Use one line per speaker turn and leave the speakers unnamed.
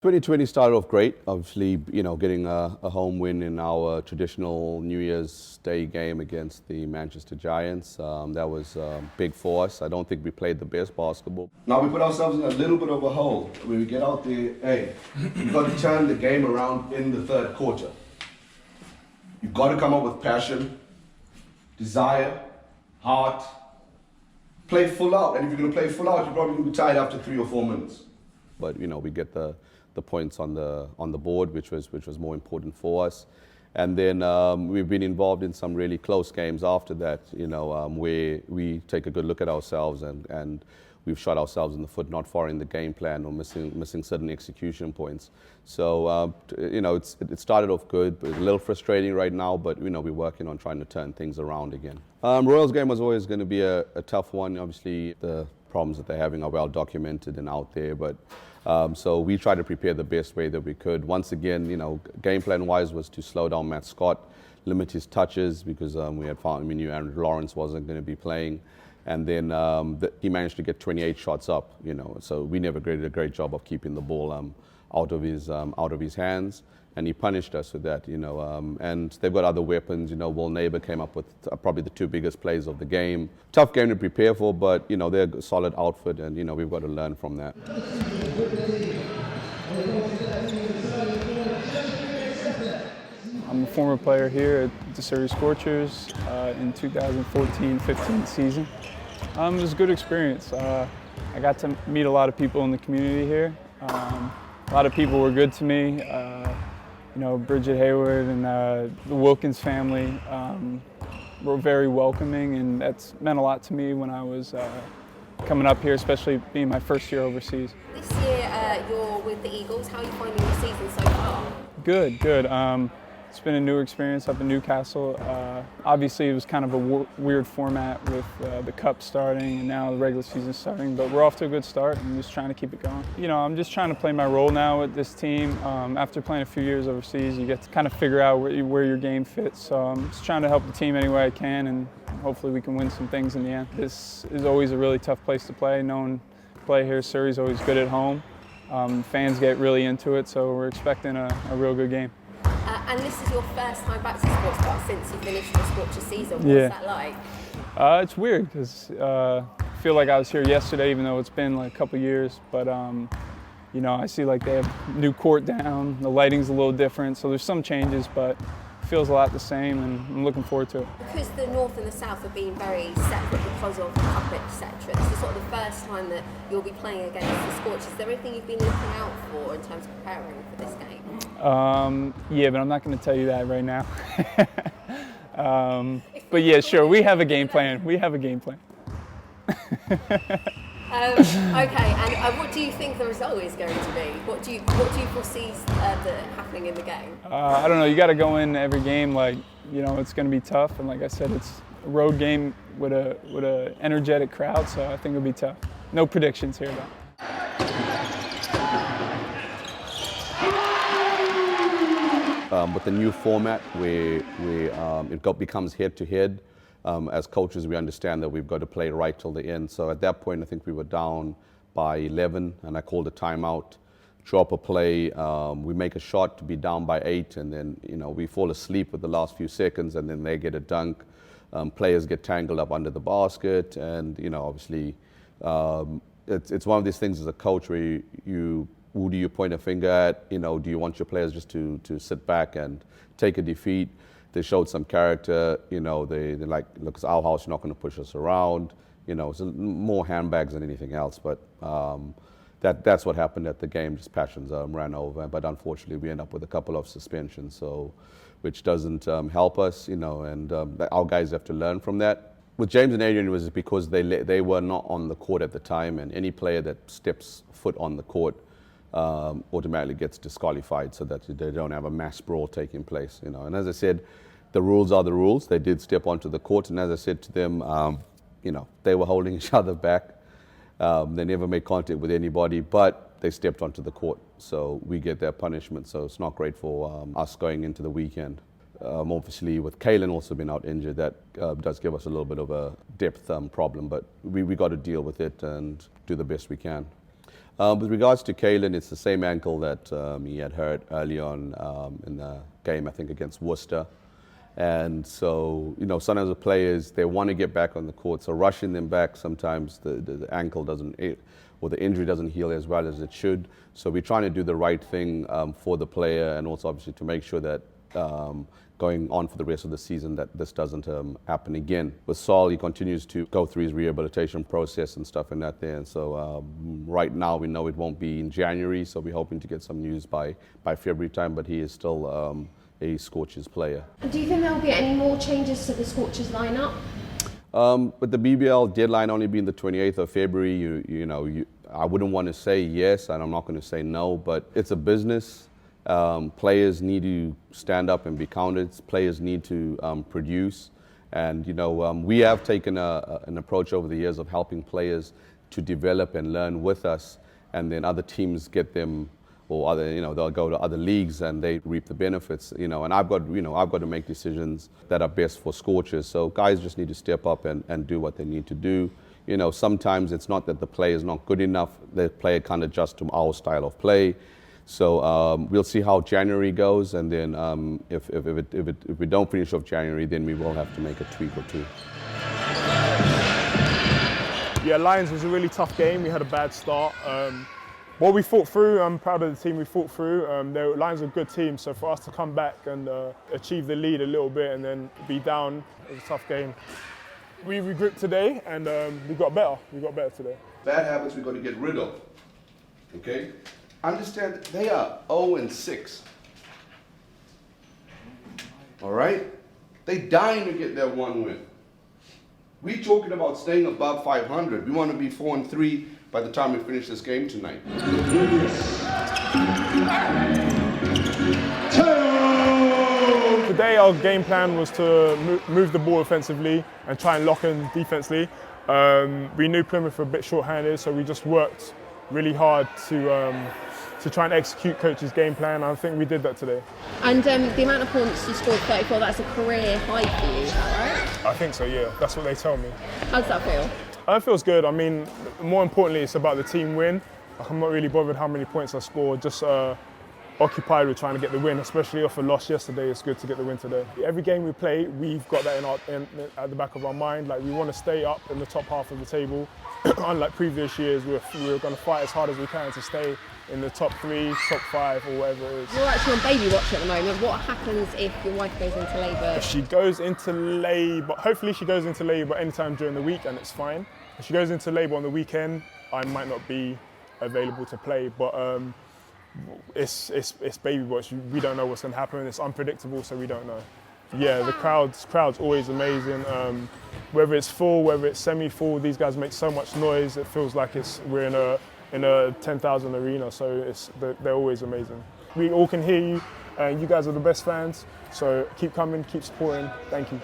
2020 started off great. Obviously, getting a home win in our traditional New Year's Day game against the Manchester Giants. That was big for us. I don't think we played the best basketball.
Now we put ourselves in a little bit of a hole. When we get out there, hey, you've got to turn the game around in the third quarter. You've got to come up with passion, desire, heart. Play full out, and if you're going to play full out, you're probably going to be tired after 3 or 4 minutes.
But we get the points on the board, which was more important for us. And then we've been involved in some really close games after that, where we take a good look at ourselves and we've shot ourselves in the foot, not following the game plan or missing certain execution points. So it started off good, but it's a little frustrating right now. But we're working on trying to turn things around again. Royals game was always going to be a tough one. Obviously, the problems that they're having are well documented and out there, but so we tried to prepare the best way that we could. Once again, game plan wise was to slow down Matt Scott, limit his touches because we knew Aaron Lawrence wasn't going to be playing, and then he managed to get 28 shots up. So we never did a great job of keeping the ball out of his hands. And he punished us with that, and they've got other weapons. Will Neighbor came up with probably the 2 biggest plays of the game. Tough game to prepare for, but they're a solid outfit, and we've got to learn from that.
I'm a former player here at the Surrey Scorchers in 2014-15 season. It was a good experience. I got to meet a lot of people in the community here. A lot of people were good to me. Bridget Hayward and the Wilkins family were very welcoming, and that's meant a lot to me when I was coming up here, especially being my first year overseas.
This year you're with the Eagles. How are you finding the season so far?
Good. It's been a new experience up in Newcastle. Obviously, it was kind of a weird format with the Cup starting and now the regular season starting, but we're off to a good start and just trying to keep it going. I'm just trying to play my role now with this team. After playing a few years overseas, you get to kind of figure out where your game fits. So I'm just trying to help the team any way I can, and hopefully we can win some things in the end. This is always a really tough place to play. Knowing play here, Surrey's always good at home. Fans get really into it, so we're expecting a real good game.
And this is your first time back to the sports bar since you finished the Scorcher season. What's that like?
It's weird because I feel like I was here yesterday, even though it's been like a couple years. But I see like they have new court down. The lighting's a little different, so there's some changes, but it feels a lot the same, and I'm looking forward to it.
Because the North and the South have been very separate because of the Cup, etc. This is sort of the first time that you'll be playing against the Scorchers. Is there anything you've been looking out for in terms of preparing for this game?
Yeah, but I'm not going to tell you that right now. But yeah, sure, we have a game plan.
Okay, and what do you think the result is going to be? What do you foresee happening in the game?
I don't know. You got to go in every game like it's going to be tough, and like I said, it's a road game with a energetic crowd, so I think it'll be tough. No predictions here though.
With the new format where it becomes head-to-head, as coaches we understand that we've got to play right till the end. So at that point I think we were down by 11 and I called a timeout, drop a play, we make a shot to be down by 8, and then we fall asleep with the last few seconds, and then they get a dunk. Players get tangled up under the basket, and obviously it's one of these things as a coach where who do you point a finger at? Do you want your players just to sit back and take a defeat? They showed some character. They're like, look, it's our house. You're not going to push us around. It's more handbags than anything else. But that's what happened at the game. Just passions ran over. But unfortunately, we end up with a couple of suspensions, so which doesn't help us. And our guys have to learn from that. With James and Adrian, it was because they were not on the court at the time, and any player that steps foot on the court automatically gets disqualified, so that they don't have a mass brawl taking place. And as I said, the rules are the rules. They did step onto the court, and as I said to them, they were holding each other back. They never made contact with anybody, but they stepped onto the court, so we get their punishment. So it's not great for us going into the weekend. Obviously, with Kalen also been out injured, that does give us a little bit of a depth problem, but we got to deal with it and do the best we can. With regards to Kalen, it's the same ankle that he had hurt early on in the game, I think, against Worcester. And so, sometimes the players, they want to get back on the court. So rushing them back, sometimes the ankle doesn't, or the injury doesn't heal as well as it should. So we're trying to do the right thing for the player, and also obviously to make sure that going on for the rest of the season that this doesn't happen again. With Saul, he continues to go through his rehabilitation process and stuff in that there. And so right now we know it won't be in January, so we're hoping to get some news by February time, but he is still a Scorchers player.
And do you think there'll be any more changes to the Scorchers lineup?
With the BBL deadline only being the 28th of February, I wouldn't want to say yes, and I'm not going to say no, but it's a business. Players need to stand up and be counted. Players need to produce. And, we have taken an approach over the years of helping players to develop and learn with us, and then other teams get them, or other, they'll go to other leagues and they reap the benefits, and I've got to make decisions that are best for Scorchers. So guys just need to step up and do what they need to do. Sometimes it's not that the player is not good enough, the player can't adjust to our style of play. So we'll see how January goes, and then if we don't finish off January, then we will have to make a tweak or two.
Yeah, Lions was a really tough game. We had a bad start. What we fought through, I'm proud of the team we fought through. Lions are a good team, so for us to come back and achieve the lead a little bit and then be down, it was a tough game. We regrouped today and we got better. We got better today.
Bad habits we're going to get rid of, okay? Understand that they are 0-6. All right? They dying to get that one win. We talking about staying above 500. We want to be 4-3 by the time we finish this game tonight.
Today our game plan was to move the ball offensively and try and lock in defensively. We knew Plymouth were a bit short-handed, so we just worked really hard to try and execute coach's game plan. I think we did that today.
And the amount of points you scored, 34, that's a career high for you, is that right?
I think so, yeah. That's what they tell me.
How does that feel?
It feels good. I mean, more importantly, it's about the team win. Like, I'm not really bothered how many points I scored, just occupied with trying to get the win, especially off a loss yesterday. It's good to get the win today. Every game we play, we've got that at the back of our mind. Like, we want to stay up in the top half of the table. Unlike previous years, we were going to fight as hard as we can to stay in the top 3, top 5, or whatever it is.
You're actually on baby watch at the moment. What happens if your wife goes into labour?
If she goes into labour, hopefully she goes into labour anytime during the week and it's fine. If she goes into labour on the weekend, I might not be available to play, but it's baby watch. We don't know what's going to happen. It's unpredictable, so we don't know. Yeah, the crowd's always amazing. Whether it's full, whether it's semi-full, these guys make so much noise. It feels like we're in a 10,000 arena, so they're always amazing. We all can hear you, and you guys are the best fans. So keep coming, keep supporting. Thank you.